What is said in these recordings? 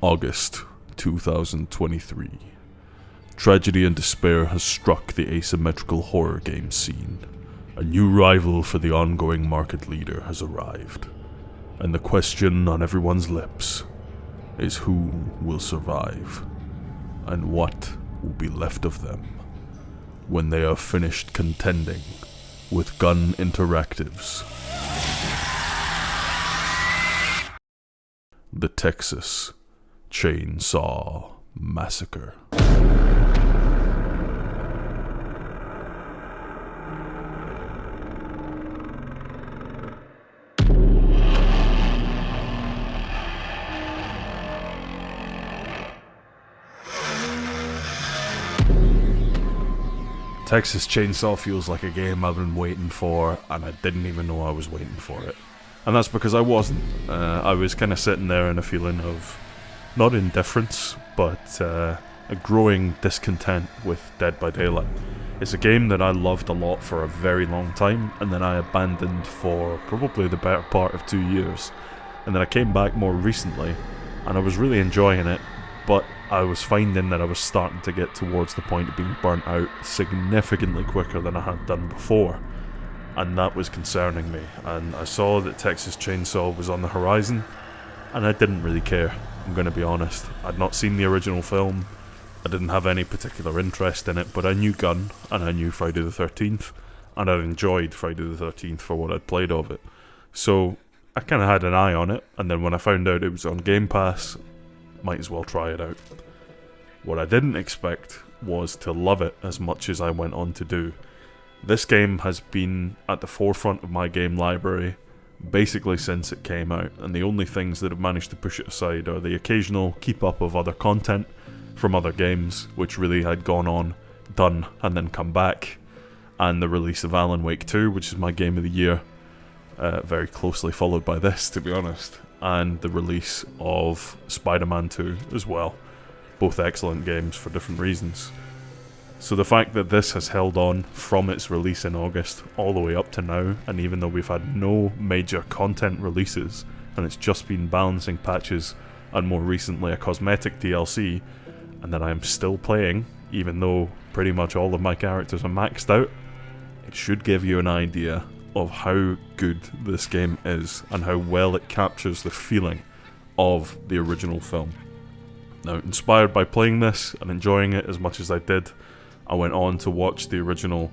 August 2023. Tragedy and despair has struck the asymmetrical horror game scene. A new rival for the ongoing market leader has arrived, and the question on everyone's lips is who will survive, and what will be left of them when they are finished contending with Gun Interactive's the Texas Chain Saw Massacre. Texas Chain Saw feels like a game I've been waiting for, and I didn't even know I was waiting for it. And that's because I wasn't. I was kind of sitting there in a feeling of, not indifference, but a growing discontent with Dead by Daylight. It's a game that I loved a lot for a very long time, and then I abandoned for probably the better part of 2 years. And then I came back more recently, and I was really enjoying it, but I was finding that I was starting to get towards the point of being burnt out significantly quicker than I had done before. And that was concerning me, and I saw that Texas Chain Saw was on the horizon, and I didn't really care, I'm going to be honest. I'd not seen the original film, I didn't have any particular interest in it, but I knew Gun, and I knew Friday the 13th, and I'd enjoyed Friday the 13th for what I'd played of it. So I kind of had an eye on it, and then when I found out it was on Game Pass, might as well try it out. What I didn't expect was to love it as much as I went on to do. This game has been at the forefront of my game library basically since it came out, and the only things that have managed to push it aside are the occasional keep up of other content from other games, which really had gone on, done, and then come back, and the release of Alan Wake 2, which is my game of the year, very closely followed by this, to be honest, and the release of Spider-Man 2 as well. Both excellent games for different reasons. So the fact that this has held on from its release in August all the way up to now, and even though we've had no major content releases, and it's just been balancing patches and more recently a cosmetic DLC, and that I'm still playing, even though pretty much all of my characters are maxed out, it should give you an idea of how good this game is and how well it captures the feeling of the original film. Now, inspired by playing this and enjoying it as much as I did, I went on to watch the original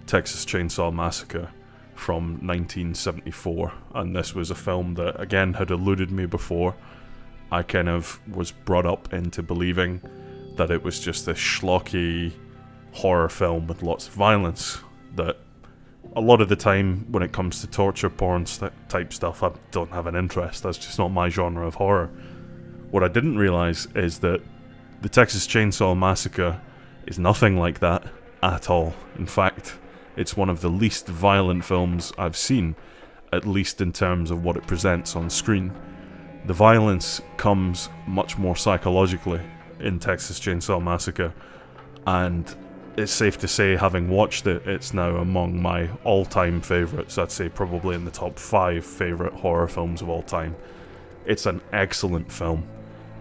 Texas Chain Saw Massacre from 1974, and this was a film that, again, had eluded me before. I kind of was brought up into believing that it was just this schlocky horror film with lots of violence, that a lot of the time when it comes to torture porn type stuff, I don't have an interest. That's just not my genre of horror. What I didn't realise is that the Texas Chain Saw Massacre is nothing like that at all. In fact, it's one of the least violent films I've seen, at least in terms of what it presents on screen. The violence comes much more psychologically in Texas Chain Saw Massacre, and it's safe to say, having watched it, it's now among my all-time favourites. I'd say probably in the top 5 favourite horror films of all time. It's an excellent film.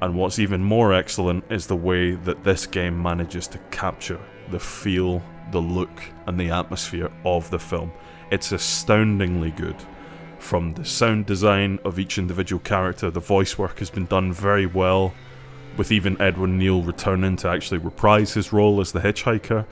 And what's even more excellent is the way that this game manages to capture the feel, the look, and the atmosphere of the film. It's astoundingly good. From the sound design of each individual character, the voice work has been done very well, with even Edwin Neal returning to actually reprise his role as the hitchhiker,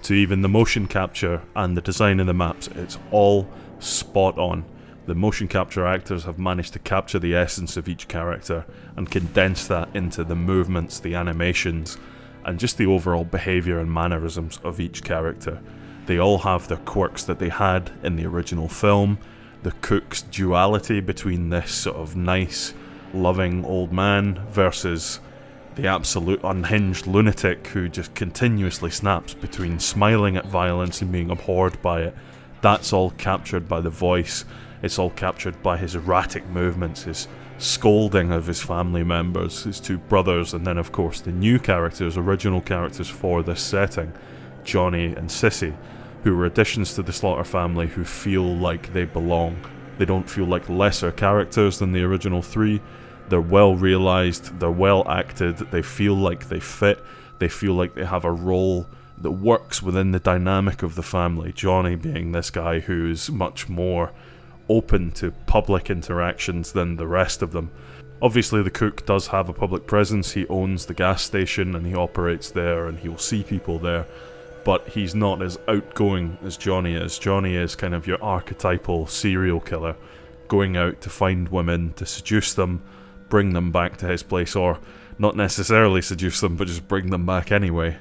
to even the motion capture and the design of the maps. It's all spot on. The motion capture actors have managed to capture the essence of each character and condense that into the movements, the animations, and just the overall behaviour and mannerisms of each character. They all have their quirks that they had in the original film. The cook's duality between this sort of nice, loving old man versus the absolute unhinged lunatic who just continuously snaps between smiling at violence and being abhorred by it. That's all captured by the voice. It's all captured by his erratic movements, his scolding of his family members, his 2 brothers, and then of course the new characters, original characters for this setting, Johnny and Sissy, who are additions to the Slaughter family who feel like they belong. They don't feel like lesser characters than the original 3. They're well realised, they're well acted, they feel like they fit, they feel like they have a role that works within the dynamic of the family. Johnny being this guy who's much more open to public interactions than the rest of them. Obviously the cook does have a public presence, he owns the gas station and he operates there and he'll see people there, but he's not as outgoing as Johnny is. Johnny is kind of your archetypal serial killer, going out to find women, to seduce them, bring them back to his place, or not necessarily seduce them, but just bring them back anyway.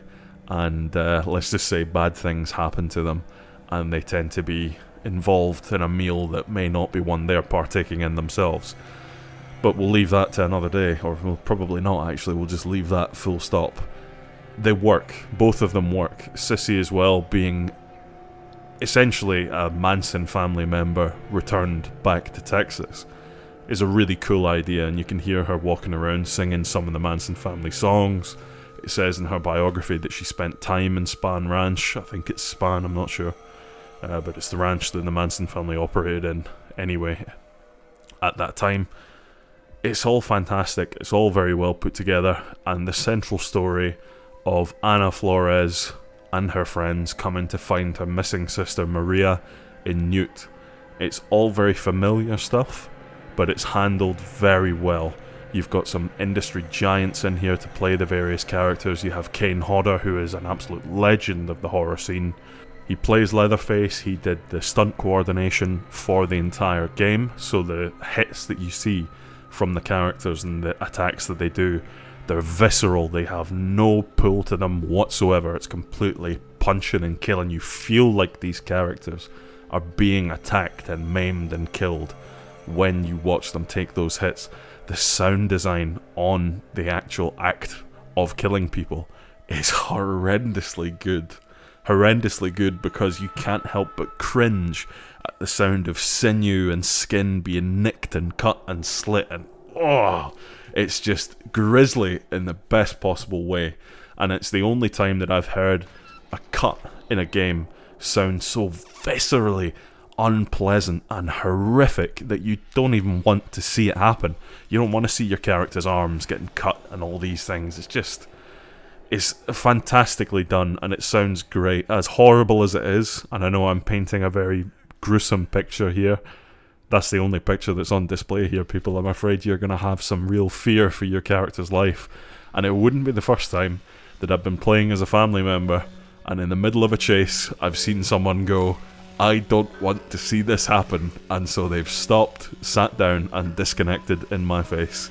And let's just say bad things happen to them, and they tend to be involved in a meal that may not be one they're partaking in themselves. But we'll leave that to another day, or we'll probably not actually, we'll just leave that full stop. They work, both of them work. Sissy as well, being essentially a Manson family member returned back to Texas, is a really cool idea, and you can hear her walking around singing some of the Manson family songs. It says in her biography that she spent time in Spahn Ranch. I think it's Spahn, I'm not sure. But it's the ranch that the Manson family operated in anyway at that time. It's all fantastic, it's all very well put together, and the central story of Ana Flores and her friends coming to find her missing sister Maria in Newt. It's all very familiar stuff, but it's handled very well. You've got some industry giants in here to play the various characters. You have Kane Hodder, who is an absolute legend of the horror scene. He plays Leatherface, he did the stunt coordination for the entire game, so the hits that you see from the characters and the attacks that they do, they're visceral, they have no pull to them whatsoever. It's completely punching and killing. You feel like these characters are being attacked and maimed and killed when you watch them take those hits. The sound design on the actual act of killing people is horrendously good. Horrendously good, because you can't help but cringe at the sound of sinew and skin being nicked and cut and slit, and it's just grisly in the best possible way. And it's the only time that I've heard a cut in a game sound so viscerally unpleasant and horrific that you don't even want to see it happen. You don't want to see your character's arms getting cut and all these things. It's fantastically done, and it sounds great. As horrible as it is, and I know I'm painting a very gruesome picture here, that's the only picture that's on display here, people. I'm afraid you're going to have some real fear for your character's life, and it wouldn't be the first time that I've been playing as a family member, and in the middle of a chase, I've seen someone go, I don't want to see this happen, and so they've stopped, sat down, and disconnected in my face.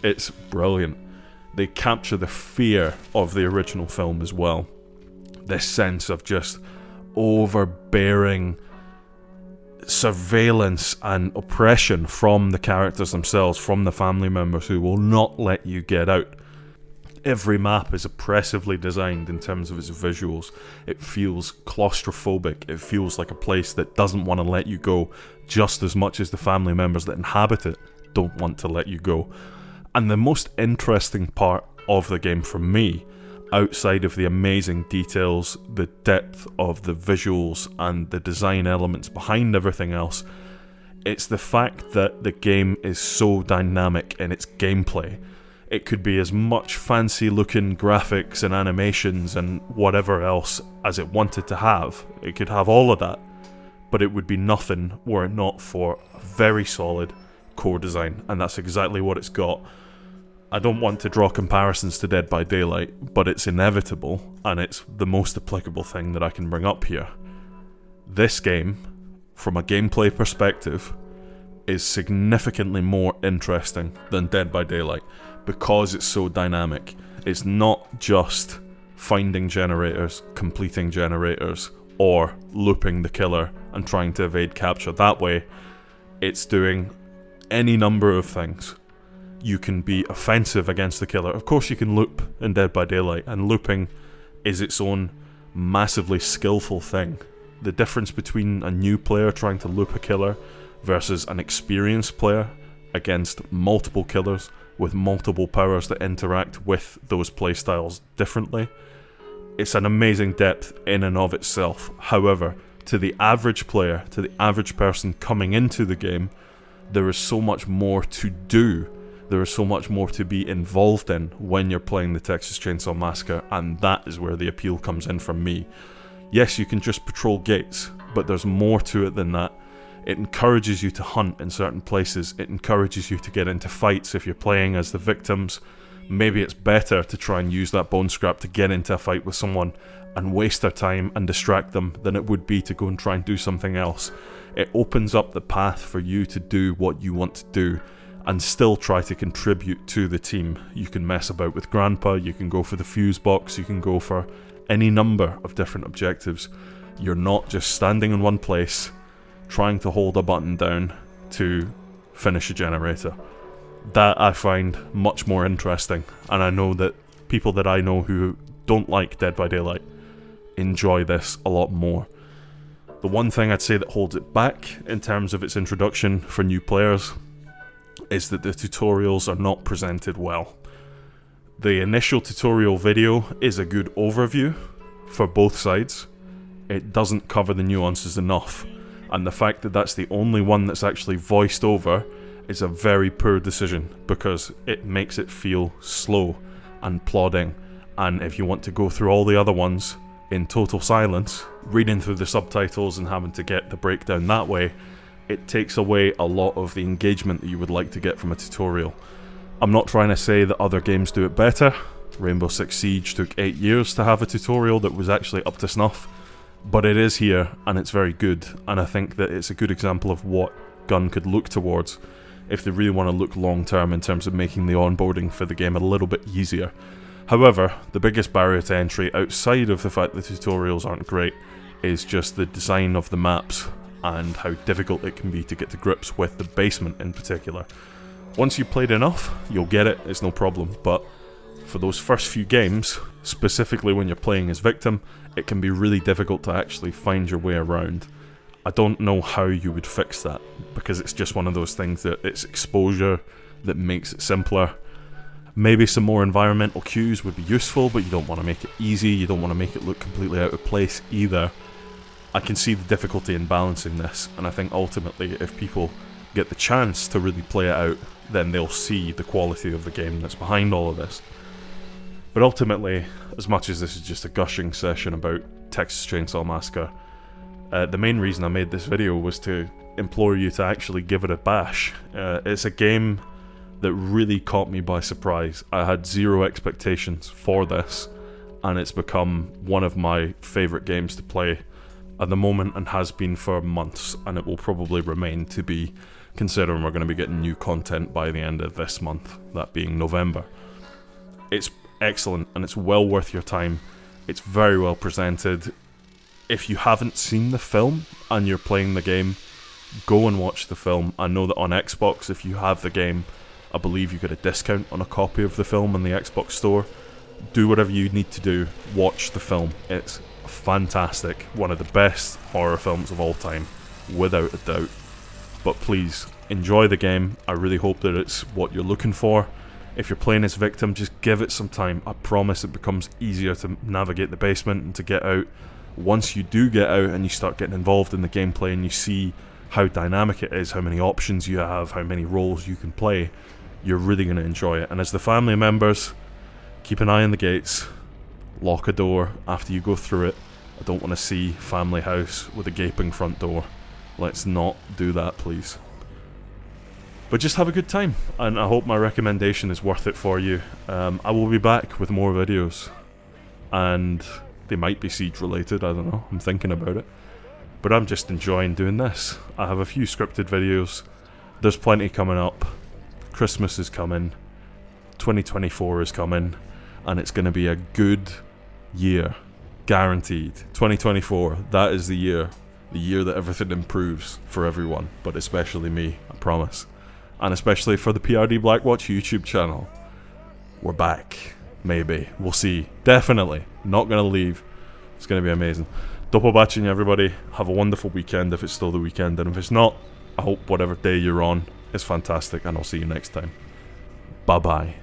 It's brilliant. They capture the fear of the original film as well. This sense of just overbearing surveillance and oppression from the characters themselves, from the family members who will not let you get out. Every map is oppressively designed in terms of its visuals. It feels claustrophobic. It feels like a place that doesn't want to let you go, just as much as the family members that inhabit it don't want to let you go. And the most interesting part of the game for me, outside of the amazing details, the depth of the visuals and the design elements behind everything else, it's the fact that the game is so dynamic in its gameplay. It could be as much fancy looking graphics and animations and whatever else as it wanted to have. It could have all of that, but it would be nothing were it not for a very solid core design, and that's exactly what it's got. I don't want to draw comparisons to Dead by Daylight, but it's inevitable, and it's the most applicable thing that I can bring up here. This game, from a gameplay perspective, is significantly more interesting than Dead by Daylight, because it's so dynamic. It's not just finding generators, completing generators, or looping the killer and trying to evade capture that way. It's doing any number of things. You can be offensive against the killer. Of course you can loop in Dead by Daylight, and looping is its own massively skillful thing. The difference between a new player trying to loop a killer versus an experienced player against multiple killers with multiple powers that interact with those playstyles differently, it's an amazing depth in and of itself. However, to the average player, to the average person coming into the game, there is so much more to do There is so much more to be involved in when you're playing the Texas Chain Saw Massacre, and that is where the appeal comes in from me. Yes, you can just patrol gates, but there's more to it than that. It encourages you to hunt in certain places. It encourages you to get into fights if you're playing as the victims. Maybe it's better to try and use that bone scrap to get into a fight with someone and waste their time and distract them than it would be to go and try and do something else. It opens up the path for you to do what you want to do and still try to contribute to the team. You can mess about with Grandpa, you can go for the fuse box, you can go for any number of different objectives. You're not just standing in one place trying to hold a button down to finish a generator. That I find much more interesting, and I know that people that I know who don't like Dead by Daylight enjoy this a lot more. The one thing I'd say that holds it back in terms of its introduction for new players is that the tutorials are not presented well. The initial tutorial video is a good overview for both sides. It doesn't cover the nuances enough, and the fact that that's the only one that's actually voiced over is a very poor decision because it makes it feel slow and plodding, and if you want to go through all the other ones in total silence, reading through the subtitles and having to get the breakdown that way, it takes away a lot of the engagement that you would like to get from a tutorial. I'm not trying to say that other games do it better. Rainbow Six Siege took 8 years to have a tutorial that was actually up to snuff, but it is here and it's very good, and I think that it's a good example of what Gun could look towards if they really want to look long term in terms of making the onboarding for the game a little bit easier. However, the biggest barrier to entry outside of the fact that the tutorials aren't great is just the design of the maps and how difficult it can be to get to grips with the basement in particular. Once you've played enough, you'll get it, it's no problem, but for those first few games, specifically when you're playing as victim, it can be really difficult to actually find your way around. I don't know how you would fix that, because it's just one of those things that it's exposure that makes it simpler. Maybe some more environmental cues would be useful, but you don't want to make it easy, you don't want to make it look completely out of place either. I can see the difficulty in balancing this, and I think ultimately if people get the chance to really play it out, then they'll see the quality of the game that's behind all of this. But ultimately, as much as this is just a gushing session about Texas Chain Saw Massacre, the main reason I made this video was to implore you to actually give it a bash. It's a game that really caught me by surprise. I had zero expectations for this, and it's become one of my favourite games to play at the moment and has been for months, and it will probably remain to be, considering we're going to be getting new content by the end of this month, that being November. It's excellent and it's well worth your time. It's very well presented. If you haven't seen the film and you're playing the game, go and watch the film. I know that on Xbox, if you have the game, I believe you get a discount on a copy of the film in the Xbox store. Do whatever you need to do, watch the film. It's fantastic, one of the best horror films of all time, without a doubt. But please, enjoy the game. I really hope that it's what you're looking for. If you're playing as victim, just give it some time. I promise it becomes easier to navigate the basement and to get out. Once you do get out and you start getting involved in the gameplay and you see how dynamic it is, how many options you have, how many roles you can play, you're really going to enjoy it. And as the family members, keep an eye on the gates, lock a door after you go through it. I don't want to see family house with a gaping front door. Let's not do that, please. But just have a good time, and I hope my recommendation is worth it for you. I will be back with more videos, and they might be Siege related, I don't know, I'm thinking about it. But I'm just enjoying doing this. I have a few scripted videos, there's plenty coming up, Christmas is coming, 2024 is coming, and it's going to be a good year, guaranteed. 2024, that is the year that everything improves for everyone, but especially me, I promise. And especially for the PRD Blackwatch YouTube channel. We're back. Maybe. We'll see. Definitely. Not going to leave. It's going to be amazing. Double batching everybody. Have a wonderful weekend if it's still the weekend. And if it's not, I hope whatever day you're on is fantastic. And I'll see you next time. Bye-bye.